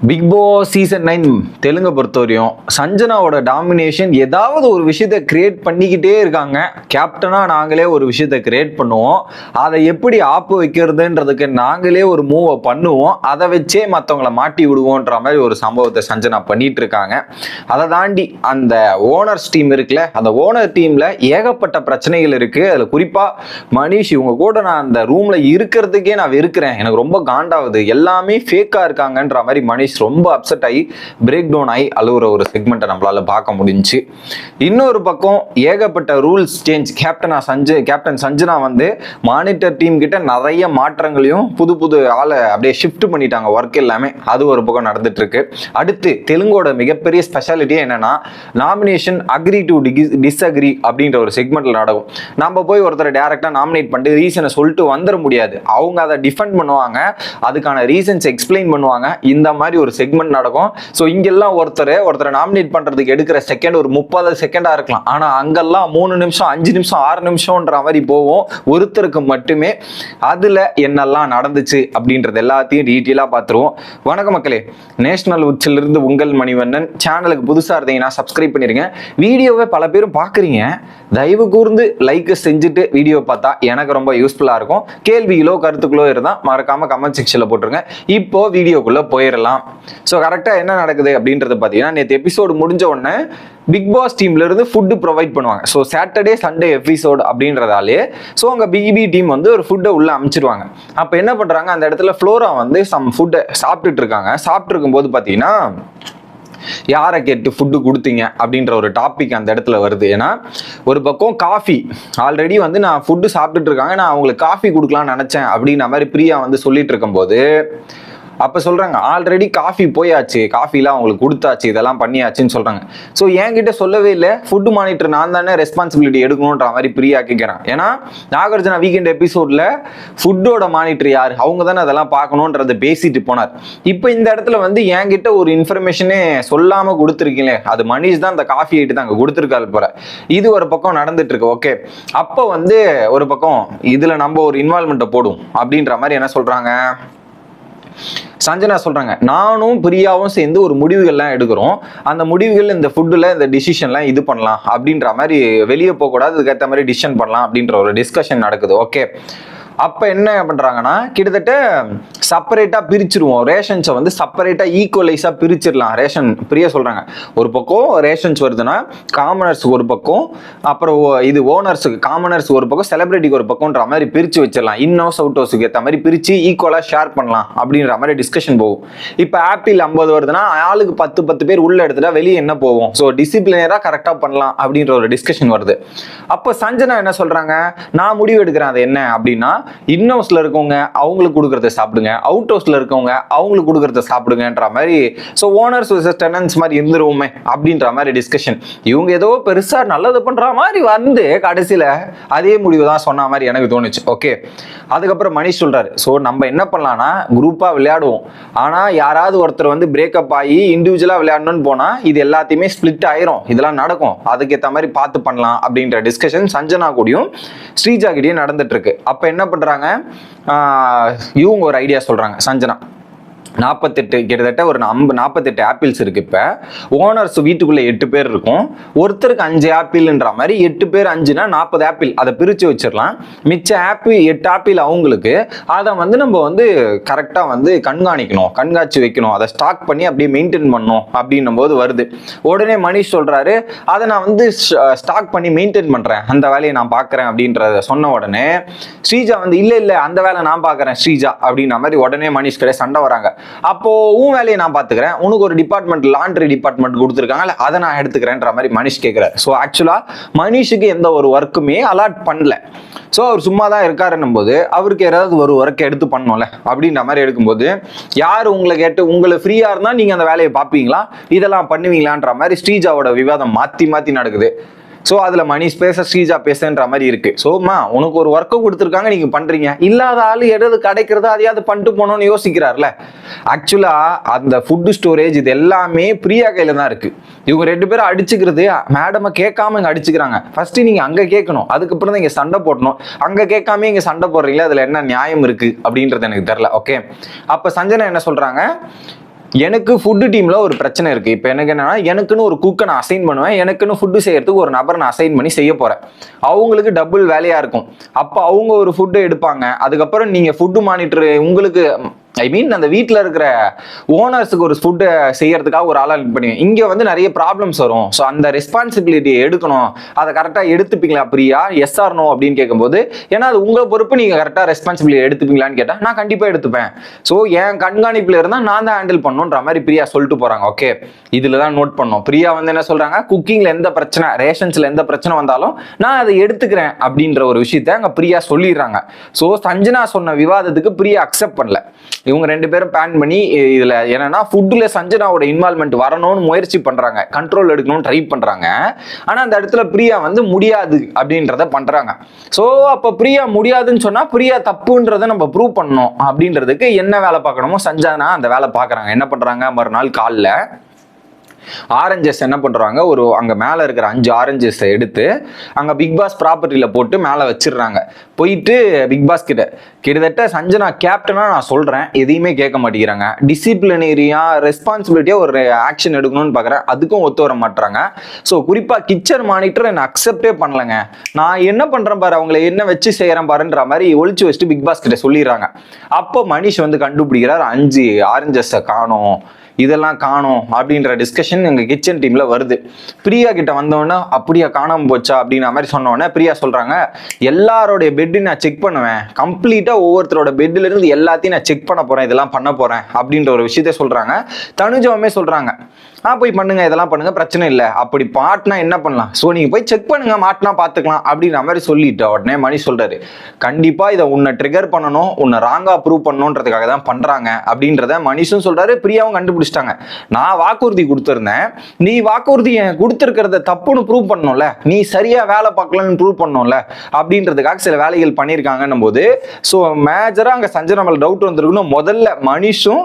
Big Boss season 9 தெலுங்கை பொறுத்தவரையும் சஞ்சனாவோட domination ஏதாவது ஒரு விஷயத்தை கிரியேட் பண்ணிக்கிட்டே இருக்காங்க. கேப்டனாக நாங்களே ஒரு விஷயத்தை கிரியேட் பண்ணுவோம், அதை எப்படி ஆப்பு வைக்கிறதுன்றதுக்கு நாங்களே ஒரு மூவை பண்ணுவோம், அதை வச்சே மற்றவங்கள மாட்டி விடுவோன்ற மாதிரி ஒரு சம்பவத்தை சஞ்சனா பண்ணிட்டு இருக்காங்க. அதை தாண்டி அந்த ஓனர்ஸ் டீம் இருக்குல்ல, அந்த ஓனர் டீம்ல ஏகப்பட்ட பிரச்சனைகள் இருக்கு. அதில் குறிப்பாக மனிஷ் இவங்க கூட நான் அந்த ரூம்ல இருக்கிறதுக்கே நான் வெறுக்கிறேன், எனக்கு ரொம்ப காண்டாகுது, எல்லாமே ஃபேக்காக இருக்காங்கன்ற மாதிரி மனிஷ் ரொம்ப அப்செட் ஆகி பிரேக் டவுன் ஆகி அழுகுற ஒரு செக்மெண்ட்டை நம்மளால பார்க்க முடிஞ்சு. இன்னொரு பக்கம் ஏகப்பட்ட ரூல்ஸ் சேஞ்ச். கேப்டன் சஞ்சனா வந்து மானிட்டர் டீம் கிட்ட நிறைய மாற்றங்களையும் புது புது ஆளை அப்படியே ஷிஃப்ட் பண்ணிட்டாங்க, ஒர்க் எல்லாமே. அது ஒரு பக்கம் நடந்துட்டு இருக்கு. அடுத்து தெலுங்கோட மிகப்பெரிய ஸ்பெஷாலிட்டியே என்னன்னா, நாமினேஷன் அக்ரி டு டிஸ்அக்ரி அப்படின்ற ஒரு செக்மெண்ட்ல நடக்கும். நம்ம போய் ஒருத்தரை டைரக்டா நாமினேட் பண்ணிட்டு ரீசனை சொல்லிட்டு வந்துட முடியாது, அவங்க அதை டிஃபெண்ட் பண்ணுவாங்க, அதுக்கான ரீசன்ஸ் எக்ஸ்பிளைன் பண்ணுவாங்க. இந்த மாதிரி ஒரு செக்மெண்ட் நடக்கும். ஸோ இங்கெல்லாம் ஒருத்தரை நாமினேட் பண்றதுக்கு எடுக்கிற செகண்ட் ஒரு 30 செகண்டா இருக்கலாம், ஆனா அங்கெல்லாம் 3 நிமிஷம் 5 நிமிஷம் 6 நிமிஷம்ன்ற மாதிரி போவோம் ஒருத்தருக்கு மட்டுமே. அதுல என்னெல்லாம் நடந்துச்சு அப்படின்றது எல்லாத்தையும் டீட்டெயிலா பார்த்துருவோம். வணக்கம் மக்களே, நேஷனல் உச்சிலிருந்து உங்கள் மணிவண்ணன். சேனலுக்கு புதுசா இருந்தீங்கன்னா சப்ஸ்கிரைப் பண்ணிருங்க. வீடியோவை பல பேரும் பாக்குறீங்க, தயவு கூர்ந்து லைக் செஞ்சுட்டு வீடியோ பார்த்தா எனக்கு ரொம்ப யூஸ்ஃபுல்லா இருக்கும். கேள்விகளோ கருத்துக்களோ இருந்தால் மறக்காம கமெண்ட் செக்ஷன்ல போட்டுருங்க. இப்போ வீடியோக்குள்ள போயிடலாம். ஸோ கரெக்டாக என்ன நடக்குது அப்படின்றது பார்த்தீங்கன்னா, நேற்று எபிசோடு முடிஞ்ச உடனே பிக் பாஸ் டீம்ல இருந்து ஃபுட்டு ப்ரொவைட் பண்ணுவாங்க. ஸோ சாட்டர்டே சண்டே எபிசோடு அப்படின்றதாலே ஸோ அங்கே பிபி டீம் வந்து ஒரு ஃபுட்டை உள்ள அமைச்சிருவாங்க. அப்போ என்ன பண்ணுறாங்க, அந்த இடத்துல ஃப்ளோரா வந்து சம் ஃபுட்டை சாப்பிட்டுட்டு இருக்காங்க. சாப்பிட்டு இருக்கும்போது பார்த்தீங்கன்னா, யாரை கேட்டு ஃபுட்டு கொடுத்தீங்க அப்படின்ற ஒரு டாபிக் அந்த இடத்துல வருது. ஏன்னா ஒரு பக்கம் காஃபி ஆல்ரெடி வந்து நான் ஃபுட்டு சாப்பிட்டுட்டு இருக்காங்க, நான் அவங்களுக்கு காஃபி கொடுக்கலாம்னு நினச்சேன் அப்படின்ற மாதிரி பிரியா வந்து சொல்லிட்டு இருக்கும்போது அப்போ சொல்கிறாங்க, ஆல்ரெடி காஃபி போயாச்சு, காஃபிலாம் அவங்களுக்கு கொடுத்தாச்சு, இதெல்லாம் பண்ணியாச்சுன்னு சொல்கிறாங்க. ஸோ என்கிட்ட சொல்லவே இல்லை, ஃபுட்டு மானிட்டர் நான் தானே ரெஸ்பான்சிபிலிட்டி எடுக்கணுன்ற மாதிரி பிரியா கேட்குறாங்க. ஏன்னா நாகார்ஜுனா வீக்கெண்ட் எபிசோடில் ஃபுட்டோட மானிட்டர் யார், அவங்க தானே அதெல்லாம் பார்க்கணுன்றதை பேசிட்டு போனார். இப்போ இந்த இடத்துல வந்து என்கிட்ட ஒரு இன்ஃபர்மேஷனே சொல்லாமல் கொடுத்துருக்கீங்களே, அது மனிஷ் தான் அந்த காஃபி ஐட்டு தான் அங்கே கொடுத்துருக்காரு போல. இது ஒரு பக்கம் நடந்துட்டு இருக்கு. ஓகே, அப்போ வந்து ஒரு பக்கம் இதில் நம்ம ஒரு இன்வால்மெண்ட்டை போடும் அப்படின்ற மாதிரி என்ன சொல்கிறாங்க, சஞ்சனா சொல்றாங்க, நானும் பிரியாவும் சேர்ந்து ஒரு முடிவுகள்லாம் எடுக்கிறோம், அந்த முடிவுகள் இந்த ஃபுட்டில் இந்த டிசிஷன்லாம் இது பண்ணலாம் அப்படின்ற மாதிரி, வெளியே போகக்கூடாது, அதுக்கேற்ற மாதிரி டிசிஷன் பண்ணலாம் அப்படின்ற ஒரு டிஸ்கஷன் நடக்குது. ஓகே, அப்போ என்ன பண்ணுறாங்கன்னா, கிட்டத்தட்ட செப்பரேட்டாக பிரிச்சிருவோம், ரேஷன்ஸை வந்து செப்பரேட்டாக ஈக்குவலைஸாக பிரிச்சிடலாம். ரேஷன் பிரியா சொல்கிறாங்க, ஒரு பக்கம் ரேஷன்ஸ் வருதுன்னா காமனர்ஸ் ஒரு பக்கம், அப்புறம் இது ஓனர்ஸுக்கு காமனர்ஸ் ஒரு பக்கம், செலிபிரிட்டிக்கு ஒரு பக்கம்ன்ற மாதிரி பிரித்து வச்சிடலாம், இன் ஹவுஸ் அவுட் ஹவுஸுக்கு ஏற்ற மாதிரி பிரித்து ஈக்குவலாக ஷேர் பண்ணலாம் அப்படின்ற மாதிரி டிஸ்கஷன் போகும். இப்போ ஆப்பிள் 50 வருதுன்னா ஆளுக்கு 10 பேர் உள்ள எடுத்துட்டா வெளியே என்ன போகும், ஸோ டிசிப்ளினராக கரெக்டாக பண்ணலாம் அப்படின்ற ஒரு டிஸ்கஷன் வருது. அப்போ சஞ்சனா என்ன சொல்கிறாங்க, நான் முடிவு எடுக்கிறேன், அது என்ன அப்படின்னா, இன் ஹவுஸ்ல இருக்கவங்க அவங்களுக்கு கொடுக்கறத சாப்பிடுங்க, அவுட் ஹவுஸ்ல இருக்கவங்க அவங்களுக்கு கொடுக்கறத சாப்பிடுங்கன்ற மாதிரி. ஸோ ஓனர்ஸ் வர்சஸ் டெனன்ட்ஸ் மாதிரி இருந்துருவோமே அப்படின்ற மாதிரி டிஸ்கஷன். இவங்க ஏதோ பெருசா நல்லது பண்ற மாதிரி வந்து கடைசியில அதே முடிவு தான் சொன்ன மாதிரி எனக்கு தோணுச்சு. ஓகே, அதுக்கப்புறம் மனிஷ் சொல்றாரு, ஸோ நம்ம என்ன பண்ணலாம்னா குரூப்பா விளையாடுவோம், ஆனா யாராவது ஒருத்தர் வந்து பிரேக்கப் ஆகி இண்டிவிஜுவலா விளையாடணும்னு போனா இது எல்லாத்தையுமே ஸ்பிளிட் ஆயிரும், இதெல்லாம் நடக்கும், அதுக்கேற்ற மாதிரி பார்த்து பண்ணலாம் அப்படின்ற டிஸ்கஷன் சஞ்சனா கூடயும் ஸ்ரீஜா கிட்டயும் நடந்துட்டு இருக்கு. அப்ப என்ன பண்றாங்க, இவங்க ஒரு ஐடியா சொல்றாங்க சஞ்சனா, 48 கிட்டத்தட்ட ஒரு 48 ஆப்பிள்ஸ் இருக்கு. இப்போ ஓனர்ஸ் வீட்டுக்குள்ள 8 பேர் இருக்கும், ஒருத்தருக்கு 5 ஆப்பிள்ன்ற மாதிரி 8 பேர் 5னா 40 ஆப்பிள், அதை பிரித்து வச்சிடலாம். மிச்ச ஆப்பிள் 8 ஆப்பிள் அவங்களுக்கு, அதை வந்து நம்ம வந்து கரெக்டாக வந்து கண்காட்சி வைக்கணும், அதை ஸ்டாக் பண்ணி அப்படியே மெயின்டைன் பண்ணணும் அப்படின்னும் போது வருது. உடனே மனிஷ் சொல்றாரு, அதை நான் வந்து ஸ்டாக் பண்ணி மெயின்டைன் பண்றேன், அந்த வேலையை நான் பார்க்குறேன் அப்படின்றத சொன்ன உடனே ஸ்ரீஜா வந்து இல்லை அந்த வேலை நான் பார்க்குறேன் ஸ்ரீஜா அப்படின்ற மாதிரி உடனே மனிஷ் கிட்ட சண்டை வராங்க. அப்போ உன் வேலையை நான் பார்த்துக்கிறேன், உனக்கு ஒரு டிபார்ட்மெண்ட் லாண்ட்ரி டிபார்ட்மெண்ட் கொடுத்துருக்காங்க, அதை நான் எடுத்துக்கிறேன்ற மாதிரி மனிஷ் கேட்கிறார். ஸோ ஆக்சுவலா மனிஷுக்கு எந்த ஒரு ஒர்க்குமே அலாட் பண்ணல. ஸோ அவர் சும்மா தான் இருக்காருன்னும் போது அவருக்கு ஏதாவது ஒரு ஒர்க்கை எடுத்து பண்ணோம்ல அப்படின்ற மாதிரி எடுக்கும்போது, யார் உங்களை கேட்டு உங்களை ஃப்ரீயா இருந்தா நீங்க அந்த வேலையை பார்ப்பீங்களா, இதெல்லாம் பண்ணுவீங்களான்ற மாதிரி ஸ்ரீஜாவோட விவாதம் மாத்தி நடக்குது. ஸோ அதில் மனிஷ் பேச ஸ்ரீஜா பேசுன்ற மாதிரி இருக்கு. ஸோம்மா உனக்கு ஒரு ஒர்க்கை கொடுத்துருக்காங்க, நீங்க பண்றீங்க, இல்லாத ஆள் எதாவது கிடைக்கிறதோ அதையாவது பண்ணிட்டு போனோம்னு யோசிக்கிறார்ல. ஆக்சுவலா அந்த ஃபுட்டு ஸ்டோரேஜ் இது எல்லாமே பிரியா கையில தான் இருக்கு. இவங்க 2 பேரும் அடிச்சுக்கிறது, மேடமை கேட்காம இங்க அடிச்சுக்கிறாங்க. ஃபர்ஸ்ட் நீங்க அங்க கேட்கணும், அதுக்கப்புறம் தான் இங்க சண்டை போடணும். அங்க கேட்காம இங்க சண்டை போடுறீங்களா, அதுல என்ன நியாயம் இருக்கு அப்படின்றது எனக்கு தெரியல. ஓகே, அப்ப சஞ்சனா என்ன சொல்றாங்க, எனக்கு ஃபுட்டு டீம்ல ஒரு பிரச்சனை இருக்கு. இப்போ எனக்கு என்னன்னா, எனக்குன்னு ஒரு குக்கை நான் அசைன் பண்ணுவேன், எனக்குன்னு ஃபுட்டு செய்யறதுக்கு ஒரு நபர் நான் அசைன் பண்ணி செய்ய போறேன். அவங்களுக்கு டபுள் வேலையா இருக்கும். அப்போ அவங்க ஒரு ஃபுட்டை எடுப்பாங்க, அதுக்கப்புறம் நீங்க ஃபுட்டு மானிட்டர் உங்களுக்கு அந்த வீட்டில் இருக்கிற ஓனர்ஸுக்கு ஒரு ஃபுட்டை செய்யறதுக்காக ஒரு ஆளை பண்ணுவீங்க. இங்கே வந்து நிறைய ப்ராப்ளம்ஸ் வரும். ஸோ அந்த ரெஸ்பான்சிபிலிட்டியை எடுக்கணும். அதை கரெக்டாக எடுத்துப்பீங்களா பிரியா, எஸ் ஆர் நோ அப்படின்னு கேட்கும்போது, ஏன்னா அது உங்கள் பொறுப்பு, நீங்கள் கரெக்டாக ரெஸ்பான்சிபிலிட்டி எடுத்துப்பீங்களான்னு கேட்டால் நான் கண்டிப்பாக எடுத்துப்பேன். ஸோ என் கண்காணிப்பில் இருந்தால் நான் தான் ஹேண்டில் பண்ணணுன்ற மாதிரி பிரியா சொல்லிட்டு போகிறாங்க. ஓகே, இதில் தான் நோட் பண்ணோம். பிரியா வந்து என்ன சொல்கிறாங்க, குக்கிங்கில் எந்த பிரச்சனை, ரேஷன்ஸில் எந்த பிரச்சனை வந்தாலும் நான் அதை எடுத்துக்கிறேன் அப்படின்ற ஒரு விஷயத்த அங்கே பிரியா சொல்லிடுறாங்க. ஸோ சஞ்சனா சொன்ன விவாதத்துக்கு பிரியா அக்செப்ட் பண்ணல. இவங்க ரெண்டு பேரும் பிளான் பண்ணி இதுல என்னன்னா ஃபுட்ல சஞ்சனாவோட இன்வால்மெண்ட் வரணும்னு முயற்சி பண்றாங்க, கண்ட்ரோல் எடுக்கணும்னு ட்ரை பண்றாங்க. ஆனா அந்த இடத்துல பிரியா வந்து முடியாது அப்படின்றத பண்றாங்க. ஸோ அப்ப பிரியா முடியாதுன்னு சொன்னா பிரியா தப்புன்றதை நம்ம ப்ரூவ் பண்ணணும் அப்படின்றதுக்கு என்ன வேலை பார்க்கணுமோ சஞ்சனா அந்த வேலை பார்க்கறாங்க. என்ன பண்றாங்க, மறுநாள் காலைல ஆரஞ்சஸ் என்ன பண்றாங்க, ஒரு அங்க மேல இருக்கிற 5 ஆரஞ்சஸ் எடுத்து அங்க பிக் பாஸ் ப்ராப்பர்ட்டியில போட்டு மேல வச்சிடுறாங்க. போயிட்டு பிக் பாஸ் கிட்டத்தட்ட சஞ்சனா கேப்டனா நான் சொல்றேன், எதையுமே கேட்க மாட்டேங்கிறாங்க. டிசிப்ளினரியா ரெஸ்பான்சிபிலிட்டியா ஒரு ஆக்ஷன் எடுக்கணும்னு பாக்குறேன், அதுக்கும் ஒத்து வர மாட்டாங்க. ஸோ குறிப்பா கிச்சன் மானிட்டர் என்ன அக்செப்டே பண்ணலங்க. நான் என்ன பண்றேன் பாரு, அவங்களை என்ன வச்சு செய்யறேன் பாருன்ற மாதிரி ஒழிச்சு வச்சுட்டு பிக் பாஸ் கிட்ட சொல்லிடுறாங்க. அப்போ மனிஷ் வந்து கண்டுபிடிக்கிறார், 5 ஆரஞ்சஸை காணோம், இதெல்லாம் காணும் அப்படின்ற டிஸ்கஷன் எங்க கிச்சன் டீம்ல வருது. பிரியா கிட்ட வந்தோடனே அப்படியா காணாம போச்சா அப்படின்ற மாதிரி சொன்னோடனே பிரியா சொல்றாங்க, எல்லாரோடைய பெட்டு நான் செக் பண்ணுவேன், கம்ப்ளீட்டா ஒவ்வொருத்தரோட பெட்ல இருந்து எல்லாத்தையும் நான் செக் பண்ண போறேன், இதெல்லாம் பண்ண போறேன் அப்படின்ற ஒரு விஷயத்த சொல்றாங்க. தனுஜாவுமே சொல்றாங்க, போய் பண்ணுங்க, இதெல்லாம் பண்ணுங்க, பிரச்சனை இல்லை, அப்படி மாட்டினா என்ன பண்ணலாம், ஸோ நீங்க போய் செக் பண்ணுங்க, மாட்டினா பார்த்துக்கலாம் அப்படின்ற மாதிரி சொல்லிட்டு உடனே மணி சொல்றாரு, கண்டிப்பா இதை உன்னை ட்ரிகர் பண்ணணும், உன்னை ராங்கா ப்ரூவ் பண்ணணுன்றதுக்காக தான் பண்றாங்க அப்படின்றத மனிஷும் சொல்றாரு, பிரியாவும் கண்டுபிடிச்சிட்டாங்க. நான் வாக்குறுதி கொடுத்துருந்தேன், நீ வாக்குறுதி கொடுத்துருக்கிறத தப்புன்னு ப்ரூவ் பண்ணணும்ல, நீ சரியா வேலை பார்க்கலன்னு ப்ரூவ் பண்ணணும்ல அப்படின்றதுக்காக சில வேலைகள் பண்ணியிருக்காங்கன்னும் போது, ஸோ மேஜரா அங்கே சஞ்சனா மேல டவுட் வந்திருக்கணும். முதல்ல மனிஷும்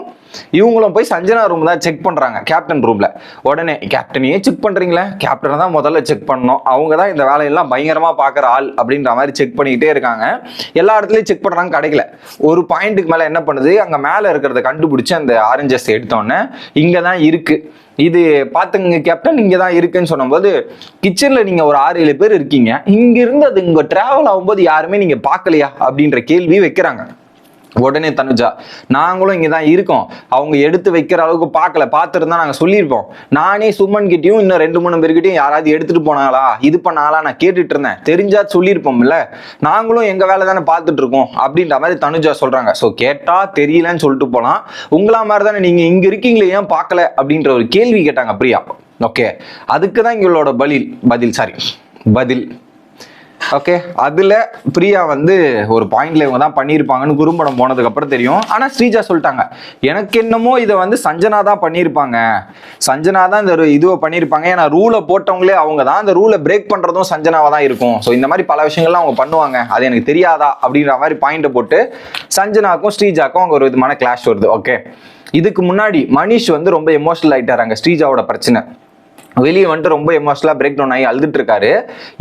இவங்களும் போய் சஞ்சனா ரூம் தான் செக் பண்றாங்க, கேப்டன் ரூம்ல. உடனே கேப்டனையே செக் பண்றீங்களே, கேப்டனை தான் முதல்ல செக் பண்ணணும், அவங்க தான் இந்த வேலையெல்லாம் பயங்கரமா பாக்குற ஆள் அப்படின்ற மாதிரி செக் பண்ணிக்கிட்டே இருக்காங்க. எல்லா இடத்துலயும் செக் பண்றாங்க, கிடைக்கல. ஒரு பாயிண்ட்டுக்கு மேல என்ன பண்ணுது, அங்க மேல இருக்கிறத கண்டுபிடிச்சு அந்த ஆரஞ்சஸ் எடுத்தோன்னே இங்கதான் இருக்கு, இது பாத்துங்க கேப்டன் இங்க தான் இருக்குன்னு சொன்னபோது, கிச்சன்ல நீங்க ஒரு 6-7 பேர் இருக்கீங்க, இங்க இருந்து அது இங்க டிராவல் ஆகும்போது யாருமே நீங்க பாக்கலையா அப்படின்ற கேள்வி வைக்கிறாங்க. உடனே தனுஜா, நாங்களும் இங்கே தான் இருக்கோம், அவங்க எடுத்து வைக்கிற அளவுக்கு பார்க்கல, பார்த்துருந்தா நாங்கள் சொல்லியிருப்போம், நானே சுமன் கிட்டையும் இன்னும் 2-3 பேர்கிட்டையும் யாராவது எடுத்துட்டு போனாங்களா, இது பண்ணாங்களா நான் கேட்டுட்டு இருந்தேன், தெரிஞ்சா சொல்லியிருப்போம்ல, நாங்களும் எங்க வேலை தானே பார்த்துட்டு இருக்கோம் அப்படின்ற மாதிரி தனுஜா சொல்றாங்க. ஸோ கேட்டா தெரியலன்னு சொல்லிட்டு போலாம், உங்களா மாதிரி தானே நீங்க இங்க இருக்கீங்களே ஏன் பார்க்கல அப்படின்ற ஒரு கேள்வி கேட்டாங்க பிரியா. ஓகே, அதுக்கு தான் எங்களோட பதில். ஓகே, அதுல பிரியா வந்து ஒரு பாயிண்ட்ல இவங்க தான் பண்ணியிருப்பாங்கன்னு குறும்படம் போனதுக்கு அப்புறம் தெரியும். ஆனா ஸ்ரீஜா சொல்லிட்டாங்க, எனக்கு என்னமோ இதை வந்து சஞ்சனா தான் பண்ணியிருப்பாங்க, சஞ்சனா தான் இந்த இதுவை பண்ணியிருப்பாங்க, ஏன்னா ரூலை போட்டவங்களே அவங்க தான், அந்த ரூலை பிரேக் பண்றதும் சஞ்சனாவா தான் இருக்கும், ஸோ இந்த மாதிரி பல விஷயங்கள்லாம் அவங்க பண்ணுவாங்க, அது எனக்கு தெரியாதா அப்படின்ற மாதிரி பாயிண்ட்டை போட்டு சஞ்சனாக்கும் ஸ்ரீஜாக்கும் அவங்க ஒரு விதமான கிளாஷ் வருது. ஓகே, இதுக்கு முன்னாடி மனிஷ் வந்து ரொம்ப எமோஷனல் ஆயிட்டாராங்க, ஸ்ரீஜாவோட பிரச்சனை வெளியே வந்துட்டு ரொம்ப எமோஷனலா பிரேக் டவுன் ஆகி அழுதுட்டு இருக்காரு.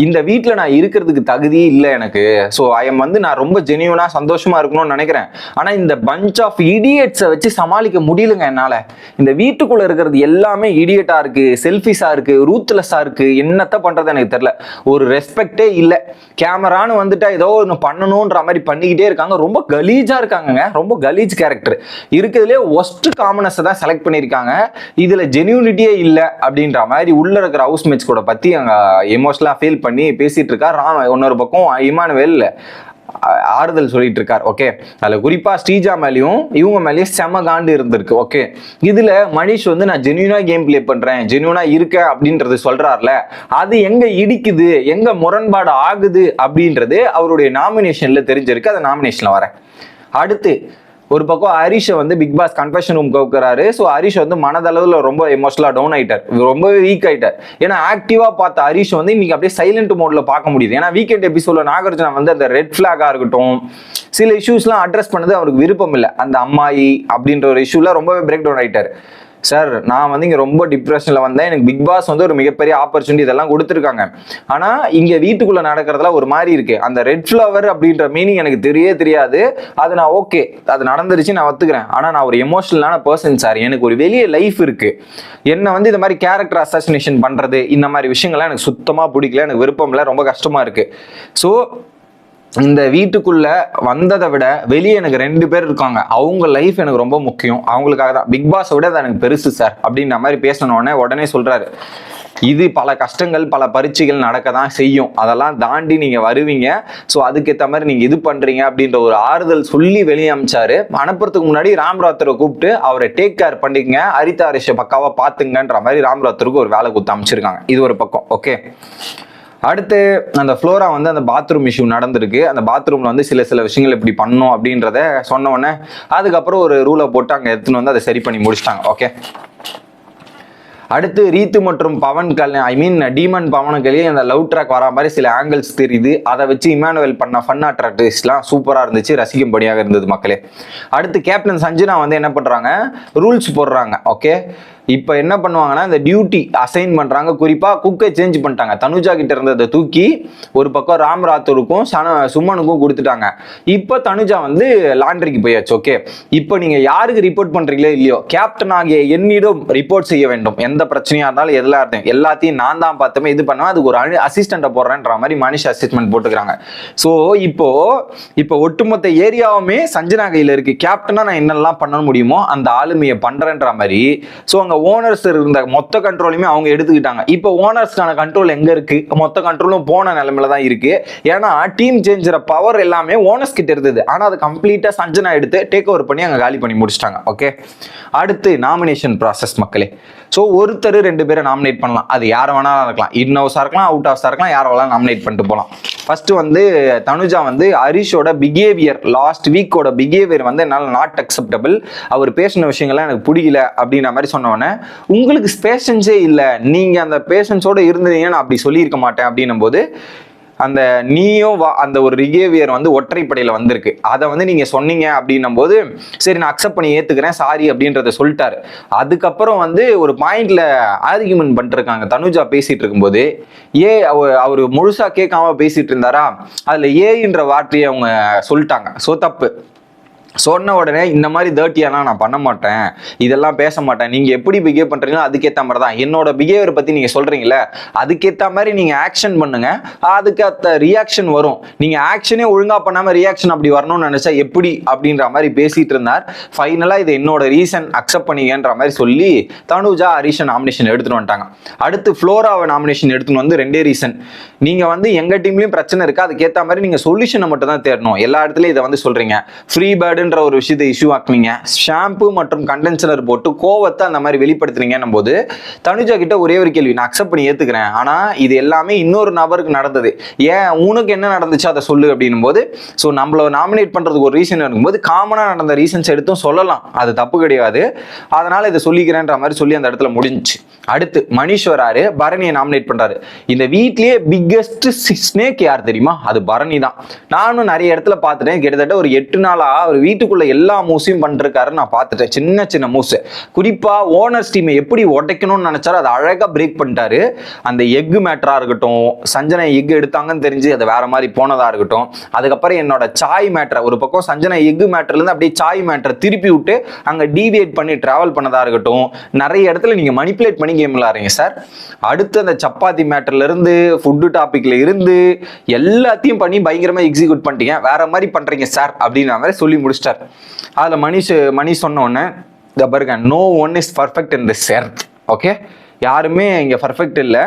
இந்த வீட்டில் நான் இருக்கிறதுக்கு தகுதியே இல்லை எனக்கு, ஸோ ஐஎம் வந்து நான் ரொம்ப ஜெனியூனா சந்தோஷமா இருக்கணும்னு நினைக்கிறேன், ஆனா இந்த பஞ்ச் ஆஃப் இடியட்ஸை வச்சு சமாளிக்க முடியலங்க என்னால, இந்த வீட்டுக்குள்ள இருக்கிறது எல்லாமே இடியட்டா இருக்கு, செல்ஃபிஷா இருக்கு, ரூத்லெஸ்ஸா இருக்கு, என்னத்த பண்றது எனக்கு தெரியல, ஒரு ரெஸ்பெக்டே இல்லை, கேமரான்னு வந்துட்டா ஏதோ ஒன்று பண்ணணுன்ற மாதிரி பண்ணிக்கிட்டே இருக்காங்க, ரொம்ப கலீஜா இருக்காங்க, ரொம்ப கலீஜ் கேரக்டர், இருக்கிறதுலே ஒஸ்ட் காமனஸை தான் செலக்ட் பண்ணியிருக்காங்க, இதுல ஜெனியூனிட்டியே இல்லை அப்படின்ற மாதிரி உள்ள இருக்கிற ஹவுஸ்மேட்ஸ் கூட பத்தி அங்க எமோஷனலா ஃபீல் பண்ணி பேசிட்டு இருக்கார். இன்னொரு பக்கம் இமானுவேல் ஆறுதல் சொல்லிட்டு இருக்கார். ஓகே, அதுல குறிப்பா ஸ்ரீஜா மேலேயும் இவங்க மேலேயும் செம காண்டு இருந்திருக்கு. ஓகே, இதுல மனிஷ் வந்து நான் ஜென்யூனா கேம் பிளே பண்றேன், ஜென்யூனா இருக்க அப்படின்றது சொல்றாருல, அது எங்க இடிக்குது, எங்க முரண்பாடு ஆகுது அப்படின்றது அவருடைய நாமினேஷன்ல தெரிஞ்சிருக்கு. அந்த நாமினேஷன்ல வரேன். அடுத்து ஒரு பக்கம் ஹரிஷை வந்து பிக் பாஸ் கன்ஃபெஷன் ரூம் கவுக்குறாரு. ஸோ ஹரிஷ் வந்து மனதளவில் ரொம்ப எமோஷனலாக டவுன் ஆயிட்டார், ரொம்பவே வீக் ஆயிட்டார். ஏன்னா ஆக்டிவா பார்த்த ஹரிஷ் வந்து இன்னைக்கு அப்படியே சைலண்ட் மோட்ல பார்க்க முடியுது. ஏன்னா வீக்கெண்ட் எபிசோட்ல நாகார்ஜுனா வந்து அந்த ரெட் ஃபிளாகா இருக்கட்டும், சில இஷ்யூஸ்லாம் அட்ரஸ் பண்ணது அவருக்கு விருப்பம் இல்லை. அந்த அம்மாயி அப்படின்ற ஒரு இஷ்யூல ரொம்பவே பிரேக் டவுன் ஆயிட்டார். சார் நான் வந்து இங்கே ரொம்ப டிப்ரெஷனில் வந்தேன், எனக்கு பிக் பாஸ் வந்து ஒரு மிகப்பெரிய ஆப்பர்ச்சுனிட்டி இதெல்லாம் கொடுத்துருக்காங்க, ஆனால் இங்கே வீட்டுக்குள்ளே நடக்கிறதுலாம் ஒரு மாதிரி இருக்கு. அந்த ரெட் ஃப்ளவர் அப்படின்ற மீனிங் எனக்கு தெரியாது. அது நான் ஓகே, அது நடந்துருச்சு, நான் ஒத்துக்கிறேன். ஆனால் நான் ஒரு எமோஷனலான பர்சன் சார், எனக்கு ஒரு வெளியே லைஃப் இருக்கு. என்ன வந்து இந்த மாதிரி கேரக்டர் அசாசினேஷன் பண்ணுறது, இந்த மாதிரி விஷயங்கள்லாம் எனக்கு சுத்தமாக பிடிக்கல, எனக்கு விருப்பம் இல்லை, ரொம்ப கஷ்டமாக இருக்கு. ஸோ இந்த வீட்டுக்குள்ள வந்ததை விட வெளியே எனக்கு 2 பேர் இருக்காங்க, அவங்க லைஃப் எனக்கு ரொம்ப முக்கியம், அவங்களுக்காக தான், பிக் பாஸை விட அது எனக்கு பெருசு சார் அப்படின்ற மாதிரி பேசணுன்னே உடனே சொல்றாரு, இது பல கஷ்டங்கள் பல பரீட்சைகள் நடக்க தான் செய்யும், அதெல்லாம் தாண்டி நீங்க வருவீங்க, ஸோ அதுக்கேற்ற மாதிரி நீங்க இது பண்றீங்க அப்படின்ற ஒரு ஆறுதல் சொல்லி வெளியே அமிச்சாரு. அனுப்புறதுக்கு முன்னாடி ராம்ராத்தரை கூப்பிட்டு அவரை டேக் கேர் பண்ணிக்கங்க, ஹரிதா ஹரிஷை பக்காவா பாத்துங்கன்ற மாதிரி ராம்ராத்தருக்கு ஒரு வேலை கொடுத்து அமைச்சிருக்காங்க. இது ஒரு பக்கம். ஓகே, அடுத்து அந்த ஃப்ளோரா வந்து அந்த பாத்ரூம் இஷ்யூ நடந்திருக்கு, அந்த பாத்ரூம்ல வந்து சில விஷயங்கள் இப்படி பண்ணோம் அப்படின்றத சொன்ன உடனே அதுக்கப்புறம் ஒரு ரூலை போட்டு அங்கே எடுத்துன்னு வந்து அதை சரி பண்ணி முடிச்சிட்டாங்க. ஓகே, அடுத்து ரீத்து மற்றும் பவன் டீமன் பவனுக்கு அந்த லவ் ட்ராக் வர மாதிரி சில ஆங்கிள்ஸ் தெரியுது, அதை வச்சு இமானுவேல் பண்ண ஃபன் அட்ராக்டிவ்ஸ்லாம் சூப்பராக இருந்துச்சு, ரசிக்கும்படியாக இருந்தது மக்களே. அடுத்து கேப்டன் சஞ்சனா வந்து என்ன பண்ணுறாங்க, ரூல்ஸ் போடுறாங்க. ஓகே, இப்போ என்ன பண்ணுவாங்கன்னா இந்த டியூட்டி அசைன் பண்ணுறாங்க, குறிப்பாக குக்கை சேஞ்ச் பண்ணிட்டாங்க, தனுஜா கிட்ட இருந்ததை தூக்கி ஒரு பக்கம் ராம்ராத்தூருக்கும் சுமனுக்கும் கொடுத்துட்டாங்க. இப்போ தனுஜா வந்து லாண்ட்ரிக்கு போயாச்சு. ஓகே, இப்போ நீங்கள் யாருக்கு ரிப்போர்ட் பண்ணுறீங்களோ இல்லையோ, கேப்டன் ஆகிய என்னிடம் ரிப்போர்ட் செய்ய வேண்டும், எந்த பிரச்சனையாக இருந்தாலும் எல்லாத்தையும் நான் தான் பார்த்துமே இது பண்ணுவேன், அதுக்கு ஒரு அசிஸ்டண்ட்டை போடுறேன்ற மாதிரி மனிஷ் அசிஸ்ட்மெண்ட் போட்டுக்கிறாங்க. ஸோ இப்போ ஒட்டுமொத்த ஏரியாவுமே சஞ்சனா கையில் இருக்கு, கேப்டனா நான் என்னெல்லாம் பண்ண முடியுமோ அந்த ஆளுமையை பண்றேன்ற மாதிரி. ஸோ அங்கே ஓனர்ஸ் இருந்த மொத்த கண்ட்ரோலுமே அவங்க எடுத்துக்கிட்டாங்க. இப்போ ஓனர்ஸ்க்கான கண்ட்ரோல் எங்க இருக்கு, மொத்த கண்ட்ரோலும் போன நிலைமையில தான் இருக்கு. ஏன்னா டீம் சேஞ்சர பவர் எல்லாமே ஓனர்ஸ் கிட்ட இருந்தது, ஆனா அது கம்ப்ளீட்டா சஞ்சனா எடுத்து டேக் ஓவர் பண்ணி அங்க காலி பண்ணி முடிச்சிட்டாங்க. ஓகே, அடுத்து நாமினேஷன் ப்ராசஸ் மக்களே. ஸோ ஒருத்தர் 2 பேரை நாமினேட் பண்ணலாம், அது யாரை வேணாலும் இருக்கலாம், இன் ஹவுஸா இருக்கலாம், அவுட் ஹவுஸா இருக்கலாம், யாரை வேணாலும் நாமினேட் பண்ணிட்டு போகலாம். ஃபர்ஸ்ட் வந்து தனுஜா வந்து ஹரிஷோட பிஹேவியர், லாஸ்ட் வீக்கோட பிஹேவியர் வந்து என்னால் நாட் அக்செப்டபிள், அவர் பேசின விஷயங்கள்லாம் எனக்கு பிடிக்கல அப்படின்ற மாதிரி சொன்னோன்னே, உங்களுக்கு பேஷன்ஸே இல்லை, நீங்க அந்த பேஷன்ஸோட இருந்தீங்க நான் அப்படி சொல்லியிருக்க மாட்டேன் அப்படின்னும் போது அந்த அந்த ஒரு பிஹேவியர் வந்து ஒற்றைப்படையில வந்திருக்கு, அதை வந்து நீங்க சொன்னீங்க அப்படின்னும் போது சரி நான் அக்செப்ட் பண்ணி ஏத்துக்கிறேன் சாரி அப்படின்றத சொல்லிட்டாரு. அதுக்கப்புறம் வந்து ஒரு பாயிண்ட்ல ஆர்கியூமெண்ட் பண்ணிட்டு இருக்காங்க, தனுஜா பேசிட்டு இருக்கும்போது அவரு முழுசா கேட்காம பேசிட்டு இருந்தாரா, அதுல ஏன்ற வார்த்தையை அவங்க சொல்லிட்டாங்க. ஸோ தப்பு சொன்ன உடனே இந்த மாதிரி டர்ட்டியாலாம் நான் பண்ண மாட்டேன், இதெல்லாம் பேச மாட்டேன், நீங்க எப்படி பிஹேவ் பண்றீங்களோ அதுக்கேற்ற மாதிரி தான் என்னோட பிஹேவியர் பத்தி நீங்க சொல்றீங்களே, அதுக்கேற்ற மாதிரி நீங்க ஆக்ஷன் பண்ணுங்க, அதுக்கு ரியாக்ஷன் வரும், நீங்க ஆக்ஷனே ஒழுங்கா பண்ணாம ரியாக்ஷன் அப்படி வரணும்னு நினைச்சா எப்படி அப்படின்ற மாதிரி பேசிட்டு இருந்தார். ஃபைனலா இது என்னோட ரீசன் அக்செப்ட் பண்ணிங்கன்ற மாதிரி சொல்லி தனுஜா ஹரிஷன் நாமினேஷன் எடுத்துட்டு வந்துட்டாங்க. அடுத்து ஃப்ளோராவை நாமினேஷன் எடுத்துன்னு வந்து 2 ரீசன், நீங்க வந்து எங்க டீம்லயும் பிரச்சனை இருக்கு, அதுக்கேற்ற மாதிரி நீங்க சொல்யூஷனை மட்டும் தான் தேடணும், எல்லா இடத்துலயும் இதை வந்து சொல்றீங்க, ஃப்ரீ பேர்டு ஒரு விஷயத்தை இஷ்யூ ஆக்குனீங்க, ஷாம்பு மற்றும் கண்டென்சனர் போட்டு கோவத்தை அந்த மாதிரி வெளிப்படுத்துறீங்கன்னும் போது தனுஜா கிட்ட ஒரே ஒரு கேள்வி, நான் அக்செப்ட் பண்ணி ஏத்துக்கிறேன், ஆனா இது எல்லாமே இன்னொரு நபருக்கு நடந்தது, ஏன் உனக்கு என்ன நடந்துச்சு அதை சொல்லு அப்படின்னும் போது, ஸோ நம்மள நாமினேட் பண்றதுக்கு ஒரு ரீசன் இருக்கும்போது காமனா நடந்த ரீசன்ஸ் எடுத்தும் சொல்லலாம், அது தப்பு கிடையாது, அதனால இதை சொல்லிக்கிறேன்ற மாதிரி சொல்லி அந்த இடத்துல முடிஞ்சிச்சு. அடுத்து மனிஷ் வராரு, பரணியை நாமினேட் பண்றாரு. இந்த வீட்லயே பிக்கெஸ்ட் ஸ்னேக் யார் தெரியுமா, அது பரணி தான். நானும் நிறைய இடத்துல பார்த்துட்டேன், கிட்டத்தட்ட ஒரு 8 நாளா ஒரு வீட்டுக்குள்ள எல்லா மூஸையும் பண்ணிருக்காரு நான் பார்த்துட்டேன், சின்ன சின்ன மூஸ், குறிப்பா ஓனர்ஸ் டீமை எப்படி உடைக்கணும்னு நினைச்சாரு அதை அழகா பிரேக் பண்ணிட்டாரு. அந்த எக் மேட்டரா இருக்கட்டும், சஞ்சனா எக் எடுத்தாங்கன்னு தெரிஞ்சு அது வேற மாதிரி போனதா இருக்கட்டும், அதுக்கப்புறம் என்னோட சாய் மேட்டரை ஒரு பக்கம் சஞ்சனா எக் மேட்டர்ல இருந்து அப்படியே சாய் மேட்டரை திருப்பி விட்டு அங்க டீவியேட் பண்ணி டிராவல் பண்ணதா இருக்கட்டும், நிறைய இடத்துல நீங்க மணிப்புலேட் பண்ணி கேம் விளையாடுறீங்க சார். அடுத்து அந்த சப்பாத்தி மேட்டர்ல இருந்து ஃபுட்டு டாபிக்ல இருந்து எல்லாத்தையும் பண்ணி பயங்கரமா எக்ஸிக்யூட் பண்ணிட்டீங்க, வேற மாதிரி பண்றீங்க சார் அப்படின்னு மாதிரி சொல்லி முடிச்சிட்டார். அதுல மணிஷ் சொன்ன உடனே பாருங்க, no one is perfect in this earth. Okay, யாருமே இங்க பர்ஃபெக்ட் இல்லை,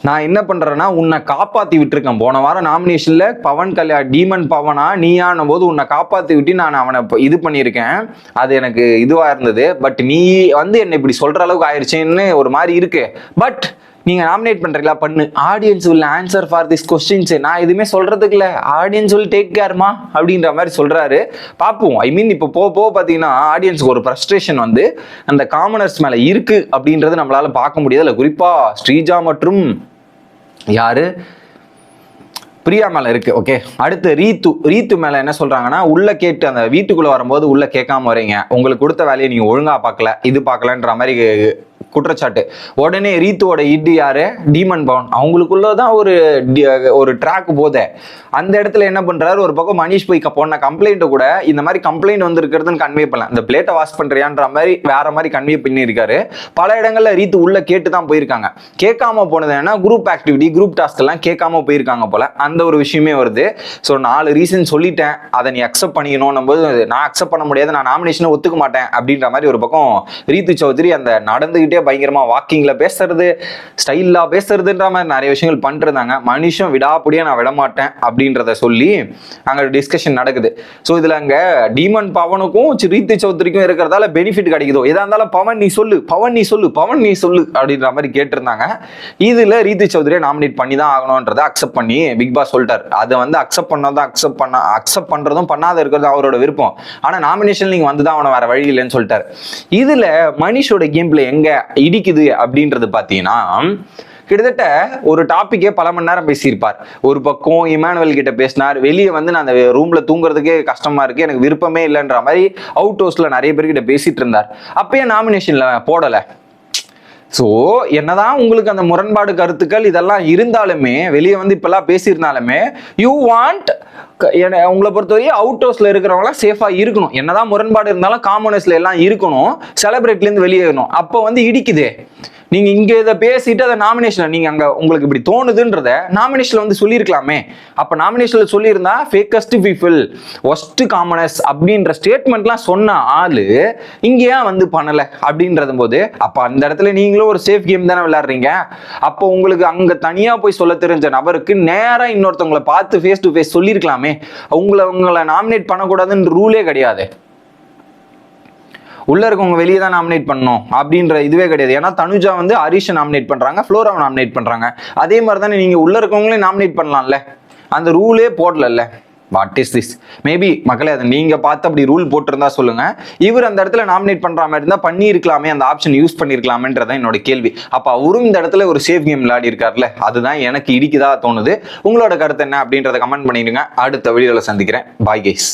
நான் என்ன பண்றேன்னா உன்னை காப்பாத்தி விட்டுருக்கேன். போன வாரம் நாமினேஷன்ல பவன் கல்யாண் டீமன் பவனா நீயான போது உன்னை காப்பாத்தி விட்டு நான் அவனை இது பண்ணியிருக்கேன், அது எனக்கு இதுவா இருந்தது. பட் நீ வந்து என்னை இப்படி சொல்ற அளவுக்கு ஆயிடுச்சேன்னு ஒரு மாதிரி இருக்கு. பட் நீங்க நாமினேட் பண்றீங்களா, பண்ணு, audience will answer for this questions, நான் எதுவுமே சொல்றதுக்கு இல்லை, ஆடியன்ஸ் will டேக் கேர்மா அப்படின்ற மாதிரி சொல்றாரு. பார்ப்போம். ஐ மீன் இப்போ போக பார்த்தீங்கன்னா ஆடியன்ஸுக்கு ஒரு ஃப்ரஸ்ட்ரேஷன் வந்து அந்த காமனர்ஸ் மேல இருக்கு அப்படின்றது நம்மளால பார்க்க முடியாது. இல்லை குறிப்பா ஸ்ரீஜா மற்றும் யாரு பிரியா மேல இருக்கு. ஓகே, அடுத்து ரீத்து மேல என்ன சொல்றாங்கன்னா, உள்ள கேட்டு அந்த வீட்டுக்குள்ள வரும்போது உள்ள கேட்காம வரீங்க, உங்களுக்கு கொடுத்த வேலையை நீங்க ஒழுங்கா பார்க்கல, இது பார்க்கலன்ற மாதிரி குற்றச்சாட்டு. உடனே ரீத்துவோட இடி யாரு, டீமன் பவன், அவங்களுக்குள்ளதான் ஒரு ட்ராக் போதே. அந்த இடத்துல என்ன பண்றாரு, ஒரு பக்கம் மனிஷ் போய் போன கம்ப்ளைண்ட் கூட இந்த மாதிரி கம்ப்ளைண்ட் வந்திருக்கிறதுன்னு கன்வே பண்ணல, இந்த பிளேட்டை வாஷ் பண்றியான்ற மாதிரி வேற மாதிரி கன்வே பண்ணியிருக்காரு. பல இடங்கள்ல ரீத்து உள்ள கேட்டு தான் போயிருக்காங்க. கேட்காம போனது என்ன, குரூப் ஆக்டிவிட்டி, குரூப் டாஸ்க் எல்லாம் கேட்காம போயிருக்காங்க போல. அந்த ஒரு விஷயமே வருது. ஸோ 4 ரீசன் சொல்லிட்டேன், அதை நீ அக்செப்ட் பண்ணிக்கணும் போது, நான் அக்செப்ட் பண்ண முடியாது, நான் நாமினேஷனை ஒத்துக்க மாட்டேன் அப்படின்ற மாதிரி ஒரு பக்கம் ரீத்து சௌத்ரி அந்த நடந்துகிட்டே பயங்கரமா வாக்கிங்ல பேசுறது, ஸ்டைலா பேசுறதுன்ற மாதிரி நிறைய விஷயங்கள் பண்றாங்க. மனுஷன் விடாப்படியா நான் விட மாட்டேன் அப்படின்றத சொல்லி அங்க டிஸ்கஷன் நடக்குது. ஸோ இதுல அங்க டீமன் பவனுக்கும் ரீத்து சௌத்ரிக்கும் இருக்கிறதால பெனிஃபிட் கிடைக்குதோ, எதா இருந்தாலும் பவன் நீ சொல்லு, பவன் நீ சொல்லு, பவன் நீ சொல்லு அப்படின்ற மாதிரி கேட்டிருந்தாங்க. இதுல ரீத்து சௌத்ரியை நாமினேட் பண்ணி தான் ஆகணும்ன்றதை அக்செப்ட் பண்ணி பிக் பாஸ் சொல்லிட்டார். அதை வந்து அக்செப்ட் பண்ணாதான் அக்செப்ட் பண்றதும் பண்ணாத இருக்கிறது அவரோட விருப்பம். ஆனா நாமினேஷன் நீங்க வந்துதான் அவனை வேற வழி இல்லைன்னு சொல்லிட்டாரு. இதுல மனிஷோட கேம் பிளே எங்க இடிக்குது அப்படின்றது பாத்தீங்கன்னா, கிட்டத்தட்ட ஒரு டாபிக்கே பல மணி நேரம் பேசியிருப்பார். ஒரு பக்கம் இமானுவேல் கிட்ட பேசினார், வெளியே வந்து நான் அந்த ரூம்ல தூங்குறதுக்கே கஷ்டமா இருக்கு, எனக்கு விருப்பமே இல்லைன்ற மாதிரி அவுட் ஹவுஸ்ல நிறைய பேர்கிட்ட பேசிட்டு இருந்தார். அப்பயே நாமினேஷன்ல போடல. ஸோ என்னதான் உங்களுக்கு அந்த முரண்பாடு கருத்துக்கள் இதெல்லாம் இருந்தாலுமே, வெளியே வந்து இப்பெல்லாம் பேசியிருந்தாலுமே, யூ வாண்ட் உங்களை பொறுத்தவரைக்கும் அவுட் ஹவுஸ்ல இருக்கிறவங்களாம் சேஃபா இருக்கணும். என்னதான் முரண்பாடு இருந்தாலும் காமனர்ஸ்ல எல்லாம் இருக்கணும், செலிபிரேட்ல இருந்து வெளியேறணும். அப்போ வந்து இடிக்குதே, நீங்க இங்க இதை பேசிட்டு அதை நாமினேஷன் நீங்க அங்க உங்களுக்கு இப்படி தோணுதுன்றத நாமினேஷன்ல வந்து சொல்லியிருக்கலாமே. அப்ப நாமினேஷன்ல சொல்லியிருந்தா ஃபேக்கஸ்ட் பீப்புள், ஒஸ்ட் காமனர்ஸ் அப்படின்ற ஸ்டேட்மெண்ட்லாம் சொன்ன ஆளு இங்க ஏன் வந்து பண்ணல அப்படின்றது போது, அப்ப அந்த இடத்துல நீங்களும் ஒரு சேஃப் கேம் தானே விளையாடுறீங்க. அப்போ உங்களுக்கு அங்க தனியா போய் சொல்ல தெரிஞ்ச நபருக்கு நேரா இன்னொருத்தவங்களை பார்த்து ஃபேஸ் டு ஃபேஸ் சொல்லியிருக்கலாமே. உங்களை நாமினேட் பண்ணக்கூடாதுன்னு ரூலே கிடையாது. உள்ள இருக்கவங்க வெளியே தான் நாமினேட் பண்ணணும் அப்படின்ற இதுவே கிடையாது. ஏன்னா தனுஜா வந்து ஹரிஷை நாமினேட் பண்றாங்க, ஃப்ளோராவை நாமினேட் பண்றாங்க. அதே மாதிரி தானே நீங்க உள்ள இருக்கவங்களே நாமினேட் பண்ணலாம்ல, அந்த ரூலே போடல. What is this? மேபி மக்களே அதை நீங்க பார்த்து அப்படி ரூல் போட்டிருந்தா சொல்லுங்க. இவர் அந்த இடத்துல நாமினேட் பண்ற மாதிரி இருந்தா பண்ணி இருக்கலாமே, அந்த ஆப்ஷன் யூஸ் பண்ணிருக்கலாமேன்றதான் என்னோட கேள்வி. அப்ப அவரும் இந்த இடத்துல ஒரு சேஃப் கேம் விளையாடி இருக்காருல்ல, அதுதான் எனக்கு இடிக்குதா தோணுது. உங்களோட கருத்து என்ன அப்படின்றத கமெண்ட் பண்ணிடுங்க. அடுத்த வீடியோல சந்திக்கிறேன். Bye guys.